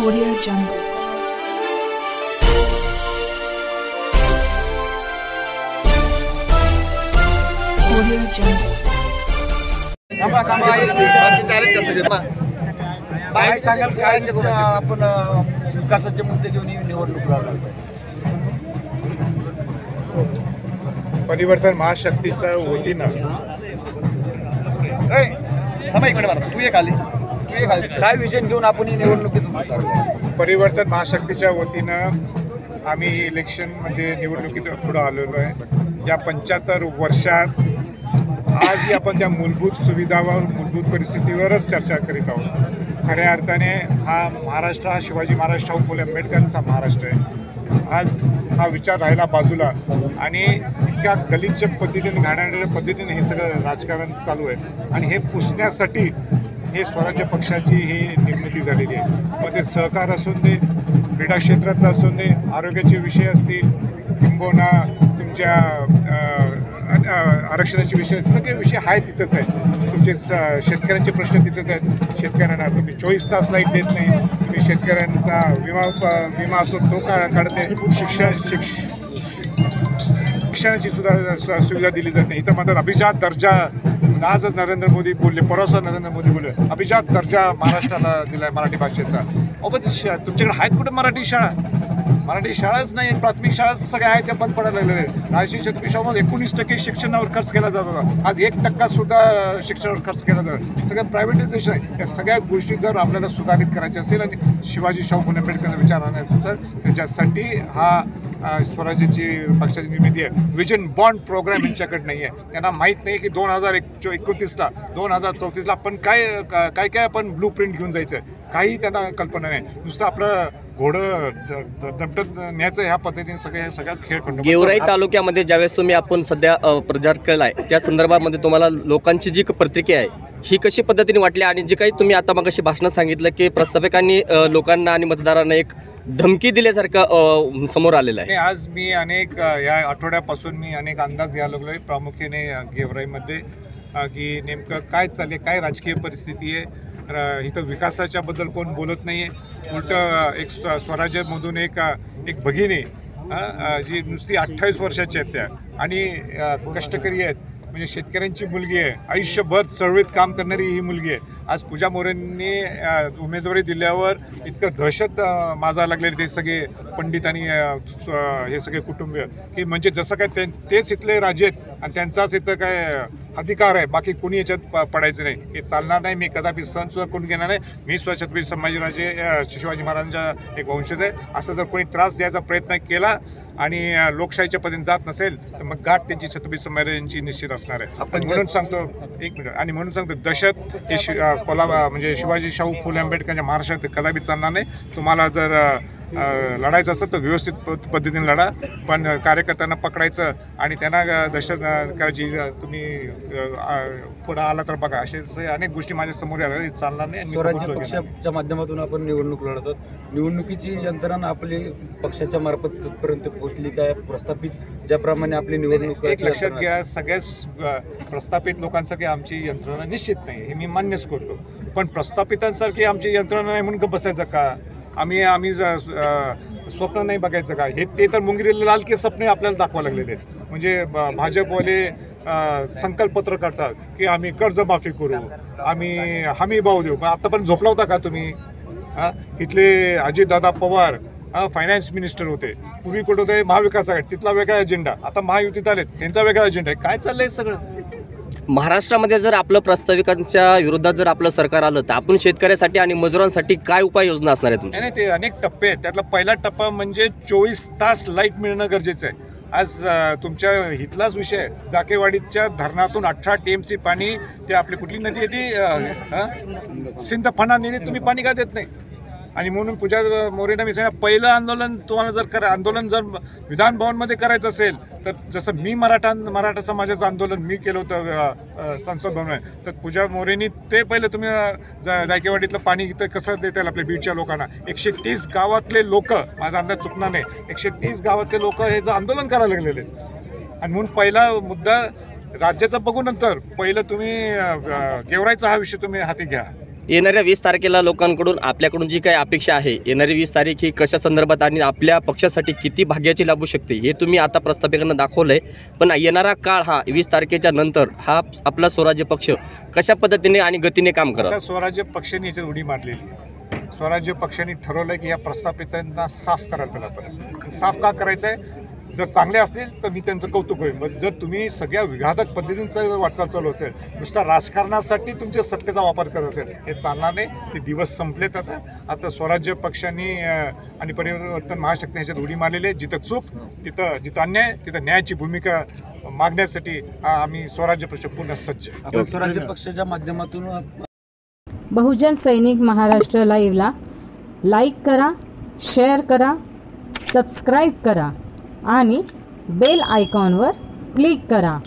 Audio Jungle. Audio Jungle. काय सांगाल काय आपण विकासाचे मुद्दे घेऊन निवडणूक लढवणार? परिवर्तन महाशक्तीच्या वतीनं काय विजन घेऊन आपण ही निवडणुकीत उतरलो? परिवर्तन महाशक्तीच्या वतीनं आम्ही इलेक्शनमध्ये निवडणुकीत पुढं आलेलो आहे. या 75 वर्षात आजही आपण त्या मूलभूत सुविधावर मूलभूत परिस्थितीवरच चर्चा करीत आहोत. खऱ्या अर्थाने हा महाराष्ट्र हा शिवाजी महाराज शाहू फुले आंबेडकरांचा महाराष्ट्र आहे. आज हा विचार राहिला बाजूला आणि इतक्या गलिच्छ पद्धतीने घाणेरड्या पद्धतीने हे सगळं राजकारण चालू आहे आणि हे पुसण्यासाठी हे स्वराज्य पक्षाची ही निर्मिती झालेली आहे. मग ते सहकार असून दे, क्रीडा क्षेत्रातलं असून दे, आरोग्याचे विषय असतील, किंबहुना तुमच्या आरक्षणाचे विषय, सगळे विषय आहे तिथंच आहेत. तुमचे शेतकऱ्यांचे प्रश्न तिथंच आहेत. शेतकऱ्यांना तुम्ही 24 तास लाईट देत नाही, तुम्ही शेतकऱ्यांचा विमा असतो तो काढत नाही, शिक्षणाची सुद्धा सुविधा दिली जात नाही. इथं म्हणतात अभिजात दर्जा, आजच नरेंद्र मोदी बोलले, परवाच नरेंद्र मोदी बोलले अभिजात दर्जा महाराष्ट्राला दिला आहे मराठी भाषेचा. पण तुमच्याकडे आहेत कुठे मराठी शाळा? मराठी शाळाच नाही, प्राथमिक शाळाच सगळ्या आहेत त्या बंद पडायला लागलेल्या आहेत. राजकीय छत्रपती शाहूमध्ये 19% शिक्षणावर खर्च केला जात होता, आज 1% सुद्धा शिक्षणावर खर्च केला जातो. सगळं प्रायव्हेटायझेशन आहे. या सगळ्या गोष्टी जर आपल्याला सुधारित करायच्या असेल आणि शिवाजी शाहू फुले आंबेडकरांचा विचार आणायचा असेल त्याच्यासाठी हा स्वराज्याची पक्षाची निर्मिती आहे. विजन बॉन्ड प्रोग्राम यांच्याकडे नाही आहे. त्यांना माहीत नाही की 2029ला 2034ला आपण काय आपण ब्लू प्रिंट घेऊन जायचं आहे, काही त्यांना कल्पना नाही. नुसतं आपलं घोडं दमटत न्यायचं ह्या पद्धतीने सगळ्या खेळ करतो. गेवराई तालुक्यामध्ये ज्यावेळेस तुम्ही आपण सध्या प्रचार केला आहे त्या संदर्भामध्ये तुम्हाला लोकांची जी प्रतिक्रिया आहे ही कशी पद्धतीने वाटली आणि जे काही तुम्ही आता मग अशी भाषणात सांगितलं की प्रस्थापिकांनी लोकांना आणि मतदारांना एक धमकी दिल्यासारखं समोर आलेलं आहे. आज मी या आठवड्यापासून मी अनेक अंदाज घ्यायला लागलो आहे, प्रामुख्याने गेवराईमध्ये की नेमकं काय चालले, काय राजकीय परिस्थिती आहे. इथं विकासाच्याबद्दल कोण बोलत नाही आहे. उलटं एक स्वराज्यामधून एक भगिनी जी नुसती 28 वर्षाची आहेत त्या आणि कष्टकरी आहेत, म्हणजे शेतकऱ्यांची मुलगी आहे, आयुष्यभर चळवळीत काम करणारी ही मुलगी आहे. आज पूजा मोरेंनी उमेदवारी दिल्यावर इतकं दहशत माजायला लागलेले ते सगळे पंडित आणि हे सगळे कुटुंबीय की म्हणजे जसं काय तेच इथले राजे आहेत आणि त्यांचाच इथं काय अधिकार आहे, बाकी कोणी याच्यात पडायचं नाही. हे चालणार नाही. मी कदापि सहनसुद्धा करून घेणार नाही. मी छत्रपती संभाजीराजे शिवाजी महाराजांचा एक वंशज आहे. असं जर कोणी त्रास द्यायचा प्रयत्न केला आणि लोकशाहीच्या पद्धतीने जात नसेल तर मग गाठ त्यांची छत्रपती संभाजीराजांची निश्चित असणार आहे. आपण म्हणून सांगतो म्हणून सांगतो दहशत हे म्हणजे शिवाजी शाहू फुले आंबेडकरांच्या महाराष्ट्रात कदापि चालणार नाही. तुम्हाला जर लढायचं असतं तर व्यवस्थित पद्धतीने लढा, पण कार्यकर्त्यांना पकडायचं आणि त्यांना दहशत करायची तुम्ही पुढं आला तर बघा, असे अनेक गोष्टी माझ्या समोर आल्या, चालणार नाही. स्वराज्य पक्षाच्या माध्यमातून आपण निवडणूक लढवतो. निवडणुकीची यंत्रणा आपली पक्षाच्या मार्फत तिथपर्यंत पोहोचली काय? प्रस्थापित ज्याप्रमाणे आपली निवडणूक एक लक्षात घ्या, सगळ्याच प्रस्थापित लोकांसारखी आमची यंत्रणा निश्चित नाही, हे मी मान्यच करतो. पण प्रस्थापितांसारखी आमची यंत्रणा नाही म्हणून का बसायचं का? आम्ही स्वप्न नाही बघायचं का? ते तर मुंगिरीला लाल के सपने आपल्याला दाखवा लागलेले आहेत. म्हणजे भाजपवाले संकल्पपत्र करतात की आम्ही कर्जमाफी करू, आम्ही हमी भाव देऊ. पण आतापर्यंत झोपला होता का तुम्ही? इथले अजितदादा पवार फायनान्स मिनिस्टर होते, पूर्वी कुठं होते महाविकास आघाडी, तिथला वेगळा अजेंडा, आता महायुतीत आलेत त्यांचा वेगळा अजेंडा आहे. काय चाललंय सगळं? महाराष्ट्रामध्ये जर आपलं प्रस्ताविकांच्या विरोधात जर आपलं सरकार आलं तर आपण शेतकऱ्यासाठी आणि मजुरांसाठी काय उपाययोजना असणार आहे तुमच्या? नाही, ते अनेक टप्पे आहेत. त्यातला पहिला टप्पा म्हणजे 24 तास लाईट मिळणं गरजेचं आहे. आज तुमच्या इथलाच विषय, जाकेवाडीच्या धरणातून 18 TMC पाणी, ते आपली कुठली नदी येते सिंधफणा नदीत तुम्ही पाणी का देत नाही? आणि म्हणून पूजा मोरेंना मी सांगितलं, पहिलं आंदोलन तुम्हाला जर आंदोलन जर विधान भवनमध्ये करायचं असेल तर जसं मी मराठा समाजाचं आंदोलन मी केलं होतं संसद भवनात, तर पूजा मोरेंनी ते पहिलं तुम्ही जायकेवाडीतलं पाणी इथं कसं देता येईल आपल्या बीडच्या लोकांना. 130 गावातले लोक, माझा अंदाज चुकणार नाही, 130 गावातले लोक हे जर आंदोलन करायला लागलेले आहेत. आणि म्हणून पहिला मुद्दा राज्याचा बघू, नंतर पहिलं तुम्ही गेवराईचा हा विषय तुम्ही हाती घ्या. येणाऱ्या 20 तारखेला लोकांकडून आपल्याकडून जी काही अपेक्षा आहे, येणारी 20 तारीख ही कशा संदर्भात आणि आपल्या पक्षासाठी किती भाग्याची लाभू शकते हे तुम्ही आता प्रस्थापिकांना दाखवलं आहे. पण येणारा काळ हा 20 तारखेच्या नंतर हा आपला स्वराज्य पक्ष कशा पद्धतीने आणि गतीने काम करा? आता स्वराज्य पक्षाने याच्यात उडी मारलेली आहे. स्वराज्य पक्षाने ठरवलं की या प्रस्थापितांना साफ करायला पाहिजे. साफ का करायचं आहे? जर चांगले असतील तर मी त्यांचं कौतुक होईल. पण जर तुम्ही सगळ्या विघातक पद्धतींचं वाटचाल चालू असेल, नुसता राजकारणासाठी तुमच्या सत्तेचा वापर करत असेल, हे चालणार नाही. ते दिवस संपलेत. आता स्वराज्य पक्षाने आणि परिवर्तन महाशक्ती ह्याच्यात उडी मारलेली आहे. जिथं चूक, जिथं अन्याय, तिथं न्यायाची भूमिका मागण्यासाठी आम्ही स्वराज्य पक्ष पुन्हा सज्ज. आपण स्वराज्य पक्षाच्या माध्यमातून बहुजन सैनिक महाराष्ट्र लाईव्हला लाईक करा, शेअर करा, सबस्क्राईब करा आणि बेल आयकॉनवर क्लिक करा.